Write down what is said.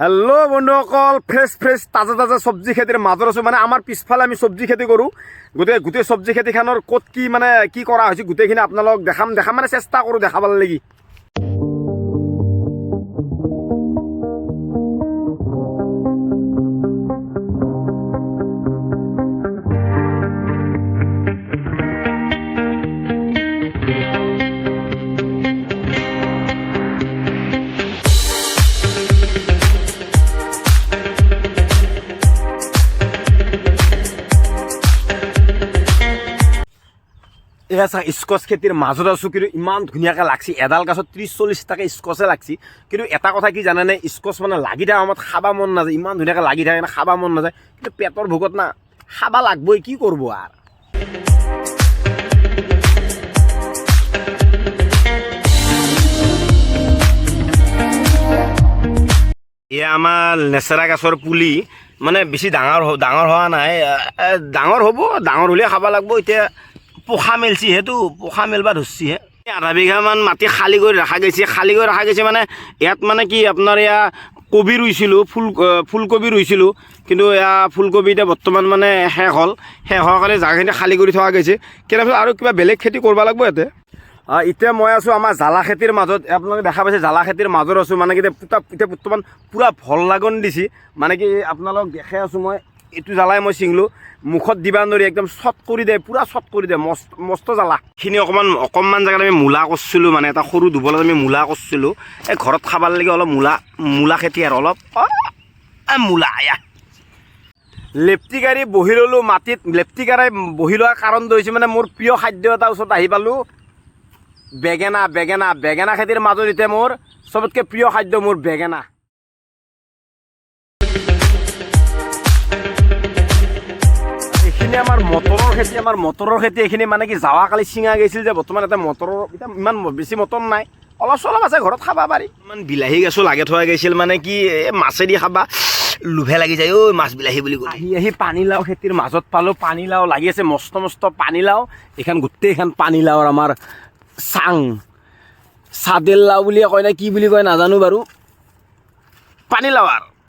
Hello' বন্ধুসকল, fresh তাজা তাজা চব্জি খেতিৰ মাজত আছোঁ। মানে আমাৰ পিছফালে আমি চব্জি খেতি কৰোঁ। গোটেই চব্জি খেতিখনৰ ক'ত কি মানে কি কৰা হৈছে গোটেইখিনি আপোনালোকক দেখাম মানে চেষ্টা কৰোঁ দেখাব লাগি। এয়া চা স্কচ খেতিৰ মাজত আছোঁ, কিন্তু ইমান ধুনীয়াকৈ লাগছি। এডাল গছত 30-40 টাকা স্কচে লাগছি। কিন্তু এটা কথা কি জানেনে, স্কচ মানে লাগি থকা সময়ত খাব মন নাযায়। ইমান ধুনীয়াকৈ লাগি থাকে না, খাব মন নাযায়। কিন্তু পেটৰ ভোকত না খাব লাগবই, কি কৰিব আৰু। এয়া আমাৰ লেচেৰা গছৰ পুলি, মানে বেছি ডাঙৰ হোৱা নাই। ডাঙৰ হ'ব, ডাঙৰ হ'লে খাব লাগব। এতিয়া পোখা মেলছি, সেইটো পোখা মেলবা ধৰছিহে। আধা বিঘামান মাটি খালী কৰি ৰখা গৈছে। মানে ইয়াত মানে কি আপোনাৰ এয়া কবি ৰুইছিলোঁ, ফুলকবি ৰুইছিলোঁ। কিন্তু এয়া ফুলকবি এতিয়া বৰ্তমান মানে শেষ হোৱাৰ কাৰণে জাগাখিনি খালী কৰি থোৱা গৈছে। কেনেকৈ আৰু কিবা বেলেগ খেতি কৰিব লাগিব ইয়াতে। এতিয়া মই আছোঁ আমাৰ জ্বালা খেতিৰ মাজত। আপোনালোকে দেখা পাইছে জ্বালা খেতিৰ মাজত আছোঁ। মানে কি এতিয়া বৰ্তমান পূৰা ভল লাগন দিছে। মানে কি আপোনালোক দেখাই আছোঁ মই, এইটো জ্বালাই মই ছিঙলোঁ। মুখত দিবা নোৱাৰি, একদম চট কৰি দিয়ে, পূৰা চট কৰি দিয়ে, মস্ত জ্বালা। এইখিনি অকণমান জেগাত আমি মূলা কৰিছিলোঁ, মানে এটা সৰু দুবলত আমি মূলা কৰিছিলোঁ। এই ঘৰত খাবৰ লাগে অলপ মূলা খেতি আৰু অলপ মূলা আয়া লেপটি গাড়ী বহি ল'লোঁ মাটিত। লেপটি গাড়ী বহি লোৱাৰ কাৰণটো হৈছে মানে মোৰ প্ৰিয় খাদ্য এটা ওচৰত আহি পালোঁ, বেঙেনা খেতিৰ মাজত এতিয়া মোৰ চবতকৈ প্ৰিয় খাদ্য মোৰ বেঙেনা। এইখিনি আমাৰ মটৰৰ খেতি এইখিনি মানে কি যোৱাকালি ছিঙা গৈছিল যে, বৰ্তমান এটা মটৰৰ এতিয়া ইমান বেছি মটৰ নাই, অলপ চলপ আছে, ঘৰত খাব পাৰি। ইমান বিলাহী গছো লাগে থোৱা গৈছিল, মানে কি মাছেদি খাবা লোভে লাগি যায় ঐ, মাছ বিলাহী বুলি কয়। আহি পানীলাও খেতিৰ মাজত পালোঁ। পানীলাও লাগি আছে, মস্ত পানীলাও। এইখন গোটেইখন পানীলাওৰ আমাৰ চাদেল লাও বুলিয়ে কয় নে কি বুলি কয় নাজানো বাৰু, পানীলাও আৰু